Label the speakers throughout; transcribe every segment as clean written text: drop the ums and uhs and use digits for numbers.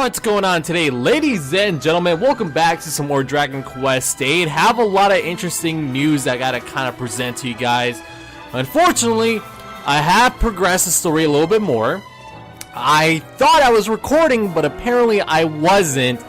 Speaker 1: What's going on today, ladies and gentlemen? Welcome back to some more Dragon Quest 8. Have a lot of interesting news I gotta kind of present to you guys. Unfortunately, I have progressed the story a little bit more. I thought I was recording, but apparently I wasn't,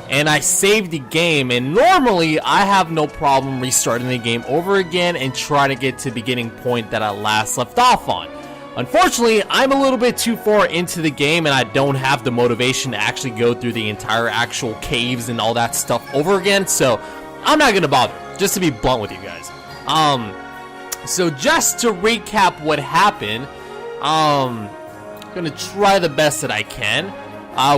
Speaker 1: and I saved the game. And normally I have no problem restarting the game over again and try to get to the beginning point that I last left off on. Unfortunately, I'm a little bit too far into the game and I don't have the motivation to actually go through the entire actual caves and all that stuff over again, so I'm not gonna bother, just to be blunt with you guys. So just to recap what happened, I'm gonna try the best that I can.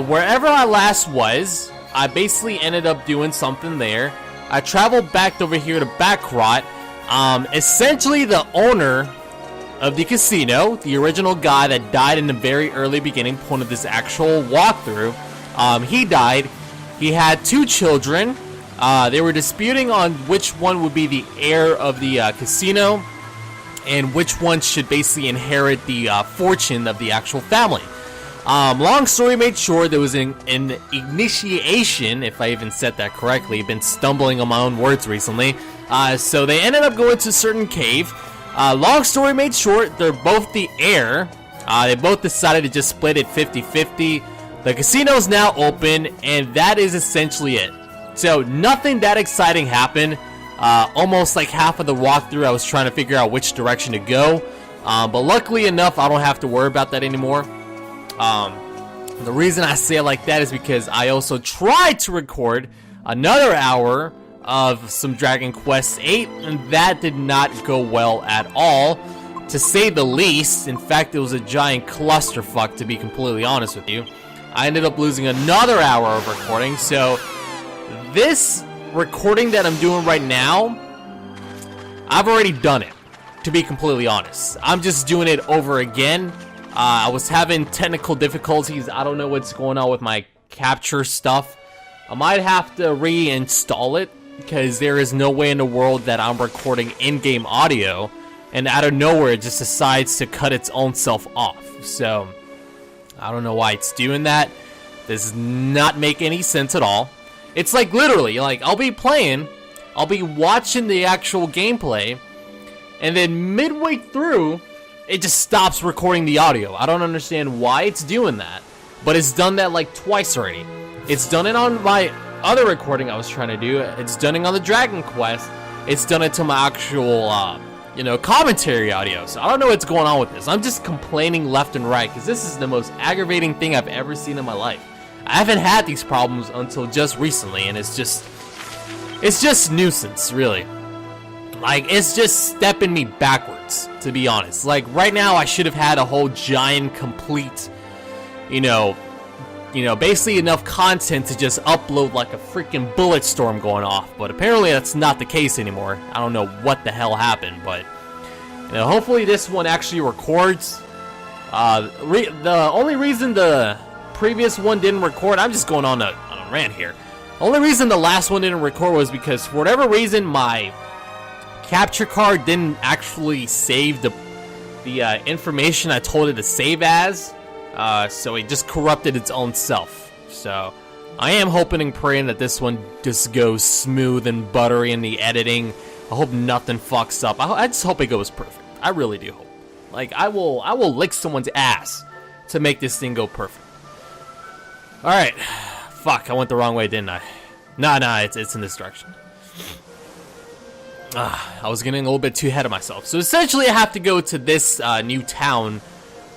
Speaker 1: Wherever I last was, I basically ended up doing something there. I traveled back over here to Backrot. Essentially the owner of the casino, the original guy that died in the very early beginning point of this actual walkthrough, he died. He had two children. They were disputing on which one would be the heir of the casino and which one should basically inherit the fortune of the actual family. Long story made short, there was an initiation, if I even said that correctly. Been stumbling on my own words recently. So they ended up going to a certain cave. Long story made short, they're both the heir. They both decided to just split it 50-50. The casino's now open, and that is essentially it. So nothing that exciting happened. Almost like half of the walkthrough I was trying to figure out which direction to go. But luckily enough, I don't have to worry about that anymore. The reason I say it like that is because I also tried to record another hour of some Dragon Quest 8, and that did not go well at all, to say the least. In fact, it was a giant clusterfuck, to be completely honest with you. I ended up losing another hour of recording, so this recording that I'm doing right now, I've already done it, to be completely honest. I'm just doing it over again. I was having technical difficulties. I don't know what's going on with my capture stuff. I might have to reinstall it, because there is no way in the world that I'm recording in-game audio and out of nowhere it just decides to cut its own self off. So I don't know why it's doing that. This does not make any sense at all. It's like literally, like I'll be playing, I'll be watching the actual gameplay, and then midway through it just stops recording the audio. I don't understand why it's doing that, but it's done that like twice already. It's done it on my other recording I was trying to do. It's done it on the Dragon Quest. It's done it to my actual, commentary audio. So I don't know what's going on with this. I'm just complaining left and right because this is the most aggravating thing I've ever seen in my life. I haven't had these problems until just recently, and it's just nuisance, really. Like, it's just stepping me backwards, to be honest. Like, right now I should have had a whole giant, complete, basically enough content to just upload like a freaking bullet storm going off, but apparently that's not the case anymore. I don't know what the hell happened, but hopefully this one actually records. The only reason the previous one didn't record, I'm just going on a rant here. The only reason the last one didn't record was because for whatever reason my capture card didn't actually save the information I told it to save as. So it just corrupted its own self. So I am hoping and praying that this one just goes smooth and buttery in the editing. I hope nothing fucks up. I just hope it goes perfect. I really do hope. Like, I will lick someone's ass to make this thing go perfect. Alright. Fuck, I went the wrong way, didn't I? Nah, it's in this direction. I was getting a little bit too ahead of myself. So essentially I have to go to this new town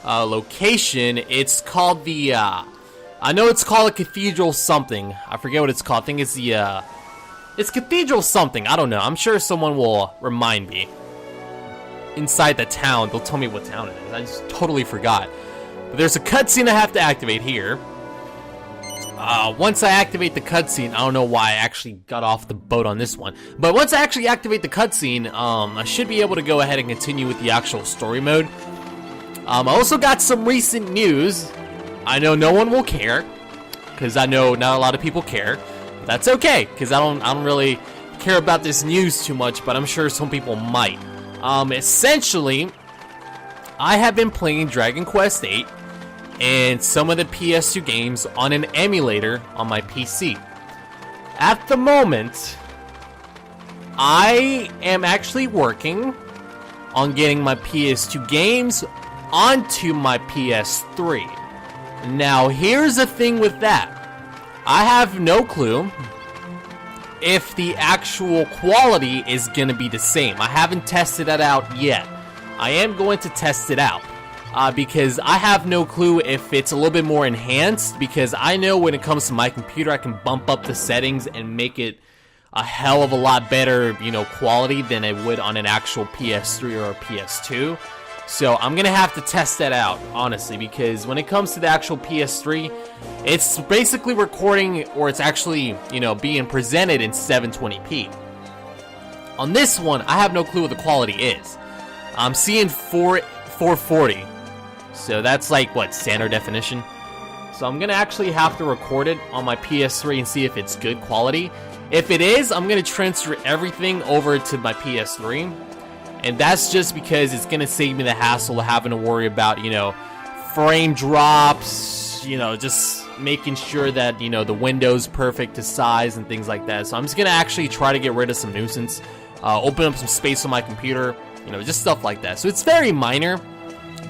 Speaker 1: location. It's called the I know it's called a cathedral something. I forget what it's called. I think it's the it's cathedral something. I don't know. I'm sure someone will remind me inside the town. They'll tell me what town it is. I just totally forgot. But there's a cutscene I have to activate here. Once I activate the cutscene, I don't know why I actually got off the boat on this one, but once I actually activate the cutscene, I should be able to go ahead and continue with the actual story mode. I also got some recent news. I know no one will care, because I know not a lot of people care. But that's okay, because I don't really care about this news too much, but I'm sure some people might. Essentially, I have been playing Dragon Quest 8, and some of the PS2 games on an emulator on my PC. At the moment, I am actually working on getting my PS2 games onto my PS3. Now, here's the thing with that. I have no clue if the actual quality is going to be the same. I haven't tested that out yet. I am going to test it out because I have no clue if it's a little bit more enhanced, because I know when it comes to my computer, I can bump up the settings and make it a hell of a lot better, quality than it would on an actual PS3 or a PS2. So I'm gonna have to test that out, honestly, because when it comes to the actual PS3, it's basically recording, or it's actually, being presented in 720p. On this one, I have no clue what the quality is. I'm seeing 440. So that's like, what, standard definition? So I'm gonna actually have to record it on my PS3 and see if it's good quality. If it is, I'm gonna transfer everything over to my PS3. And that's just because it's going to save me the hassle of having to worry about, frame drops, just making sure that, the window's perfect to size and things like that. So I'm just going to actually try to get rid of some nuisance, open up some space on my computer, just stuff like that. So it's very minor,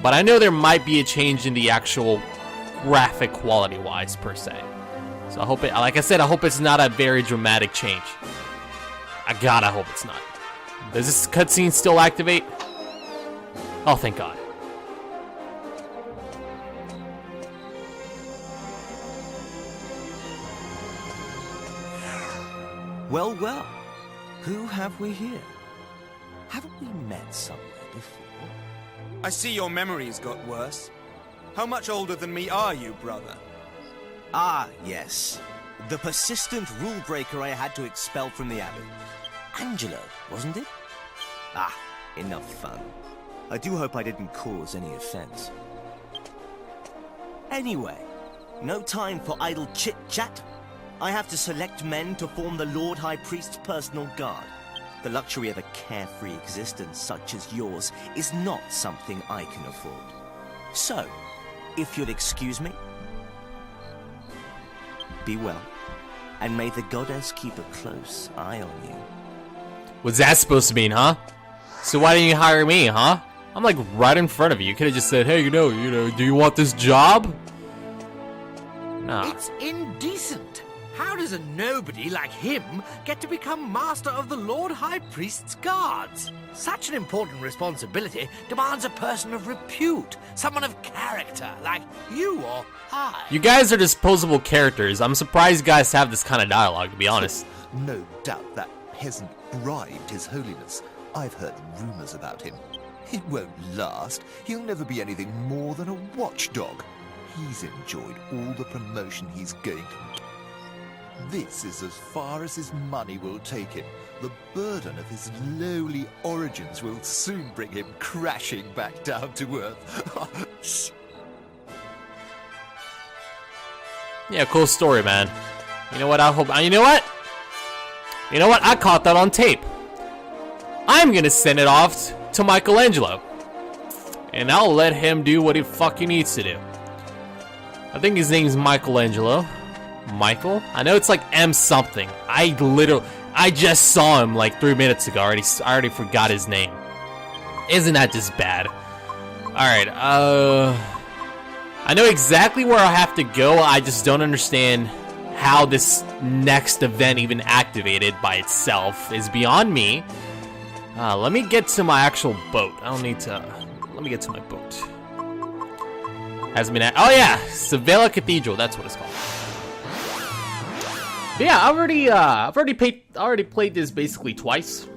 Speaker 1: but I know there might be a change in the actual graphic quality-wise, per se. So I hope it, like I said, I hope it's not a very dramatic change. I hope it's not. Does this cutscene still activate? Oh, thank God.
Speaker 2: Well, well. Who have we here? Haven't we met somewhere before?
Speaker 3: I see your memory's got worse. How much older than me are you, brother?
Speaker 2: Ah, yes. The persistent rule breaker I had to expel from the abbey. Angelo, wasn't it? Ah, enough fun. I do hope I didn't cause any offense. Anyway, no time for idle chit-chat. I have to select men to form the Lord High Priest's personal guard. The luxury of a carefree existence such as yours is not something I can afford. So, if you'll excuse me, be well, and may the goddess keep a close eye on you.
Speaker 1: What's that supposed to mean, huh? So why didn't you hire me, huh? I'm like right in front of you. You could have just said, hey, do you want this job? Nah.
Speaker 4: It's indecent. How does a nobody like him get to become master of the Lord High Priest's guards? Such an important responsibility demands a person of repute, someone of character, like you or I.
Speaker 1: You guys are disposable characters. I'm surprised you guys have this kind of dialogue, to be honest.
Speaker 5: No doubt that peasant bribed His Holiness. I've heard rumors about him. It won't last. He'll never be anything more than a watchdog. He's enjoyed all the promotion he's going to get. This is as far as his money will take him. The burden of his lowly origins will soon bring him crashing back down to earth.
Speaker 1: Yeah, cool story, man. You know what? You know what? I caught that on tape. I'm gonna send it off to Michelangelo, and I'll let him do what he fucking needs to do. I think his name's Michelangelo. Michael? I know it's like M something. I just saw him like 3 minutes ago. I already forgot his name. Isn't that just bad? Alright, I know exactly where I have to go. I just don't understand how this next event even activated by itself is beyond me. Let me get to my actual boat. Let me get to my boat. Hasn't been oh yeah, Sevilla Cathedral, that's what it's called. But yeah, I've already played this basically twice.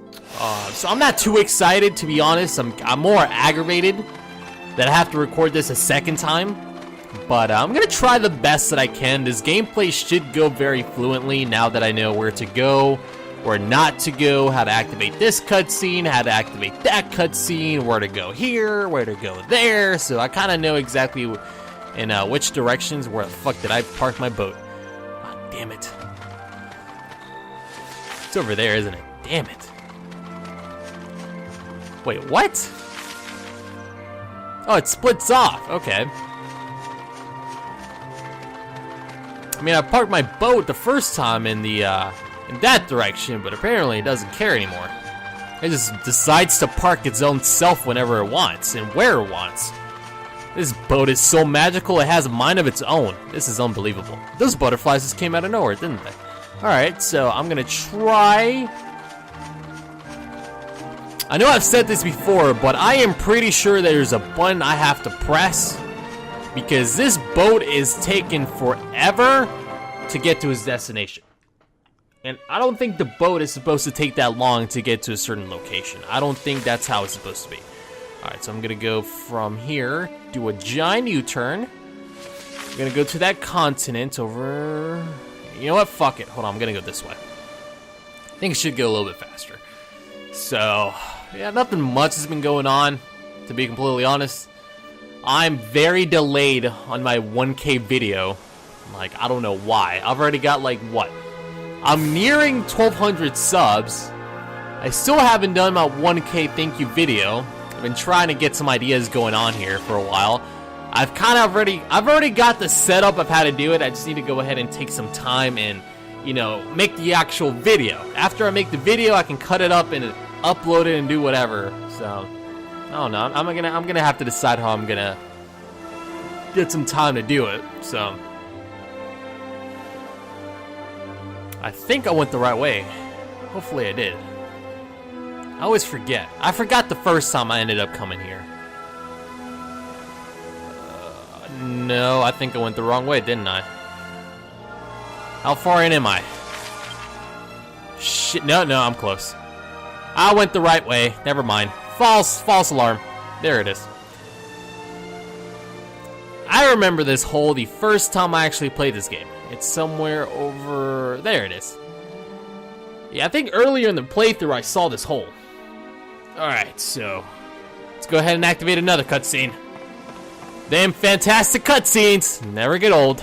Speaker 1: So I'm not too excited, to be honest. I'm more aggravated that I have to record this a second time. But I'm gonna try the best that I can. This gameplay should go very fluently now that I know where to go, where not to go, how to activate this cutscene, how to activate that cutscene, where to go here, where to go there. So I kind of know exactly in which directions. Where the fuck did I park my boat? Oh, damn it. It's over there, isn't it? Damn it. Wait, what? Oh, it splits off. Okay. I mean, I parked my boat the first time in the in that direction, but apparently it doesn't care anymore. It just decides to park its own self whenever it wants and where it wants. This boat is so magical, it has a mind of its own. This is unbelievable. Those butterflies just came out of nowhere, didn't they? Alright, so I'm gonna try... I know I've said this before, but I am pretty sure there's a button I have to press, because this boat is taking forever to get to its destination. And I don't think the boat is supposed to take that long to get to a certain location. I don't think that's how it's supposed to be. Alright, so I'm gonna go from here, do a giant U-turn. I'm gonna go to that continent over... You know what? Fuck it. Hold on, I'm gonna go this way. I think it should go a little bit faster. So, yeah, nothing much has been going on, to be completely honest. I'm very delayed on my 1K video. Like, I don't know why. I've already got, like, what? I'm nearing 1,200 subs. I still haven't done my 1K thank you video. I've been trying to get some ideas going on here for a while. I've already got the setup of how to do it. I just need to go ahead and take some time and, you know, make the actual video. After I make the video, I can cut it up and upload it and do whatever. So, I don't know. I'm gonna have to decide how I'm gonna get some time to do it. So, I think I went the right way. Hopefully I did. I always forget. I forgot the first time I ended up coming here. No, I think I went the wrong way, didn't I? How far in am I? Shit, no, I'm close. I went the right way. Never mind. False alarm. There it is. I remember this hole the first time I actually played this game. It's somewhere over... There it is. Yeah, I think earlier in the playthrough I saw this hole. Alright, so... Let's go ahead and activate another cutscene. Them fantastic cutscenes never get old.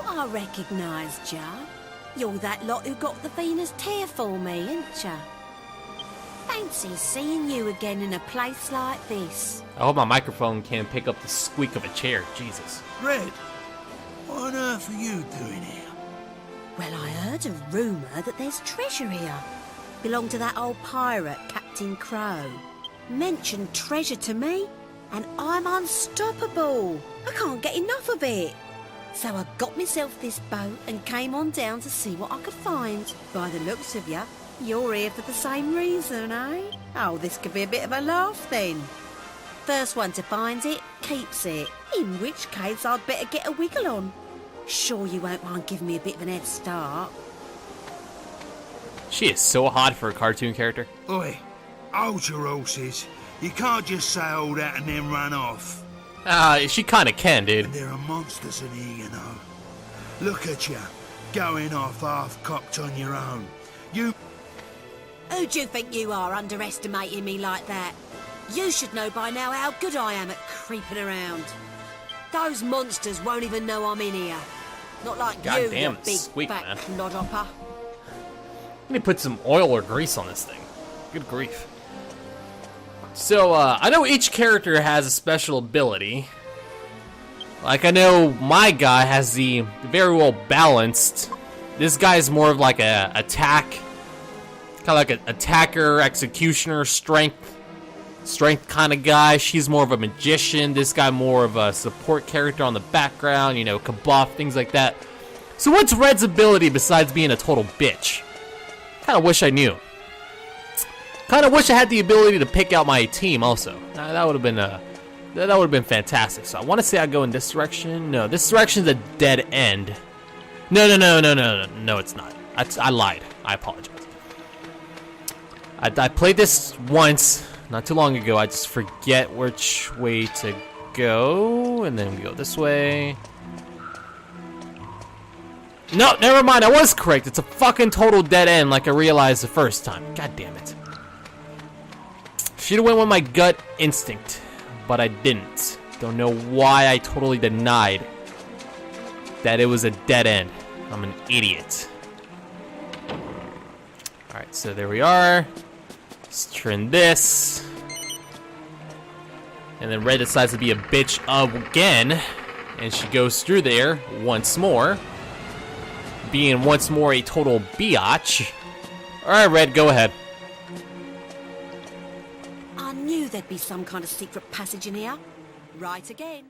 Speaker 6: I recognised ya. You're that lot who got the Venus tear for me, ain't ya? Fancy seeing you again in a place like this.
Speaker 1: I hope my microphone can pick up the squeak of a chair. Jesus.
Speaker 7: Red, what on earth are you doing here?
Speaker 6: Well, I heard a rumour that there's treasure here. Belonged to that old pirate, Captain Crow. Mentioned treasure to me, and I'm unstoppable. I can't get enough of it. So I got myself this boat and came on down to see what I could find. By the looks of you, you're here for the same reason, eh? Oh, this could be a bit of a laugh then. First one to find it, keeps it. In which case, I'd better get a wiggle on. Sure you won't mind giving me a bit of an head start.
Speaker 1: She is so hot for a cartoon character.
Speaker 7: Oi, hold your horses. You can't just say all that and then run off.
Speaker 1: She kinda can, dude.
Speaker 7: And there are monsters in here, you know. Look at you, going off half-cocked on your own. You...
Speaker 6: Who do you think you are, underestimating me like that? You should know by now how good I am at creeping around. Those monsters won't even know I'm in here. Not like
Speaker 1: God
Speaker 6: you,
Speaker 1: damn,
Speaker 6: you big
Speaker 1: squeak,
Speaker 6: fat
Speaker 1: man.
Speaker 6: clodhopper.
Speaker 1: I need to put some oil or grease on this thing. Good grief. So, I know each character has a special ability. Like, I know my guy has the very well balanced. This guy's more of like a attack. Kind of like an attacker, executioner, strength kind of guy. She's more of a magician. This guy more of a support character on the background, you know, kabuff, things like that. So what's Red's ability besides being a total bitch? Kind of wish I knew. Kind of wish I had the ability to pick out my team also. That would have been that would have been fantastic. So I want to say I go in this direction. No, this direction's a dead end. No, it's not. I lied. I apologize. I played this once, not too long ago. I just forget which way to go, and then we go this way. No, never mind. I was correct. It's a fucking total dead end like I realized the first time. God damn it. Should've went with my gut instinct, but I didn't. Don't know why I totally denied that it was a dead end. I'm an idiot. Alright, so there we are. Let's turn this. And then Red decides to be a bitch again. And she goes through there once more. Being once more a total biatch. Alright, Red, go ahead.
Speaker 6: I knew there'd be some kind of secret passage in here. Right again.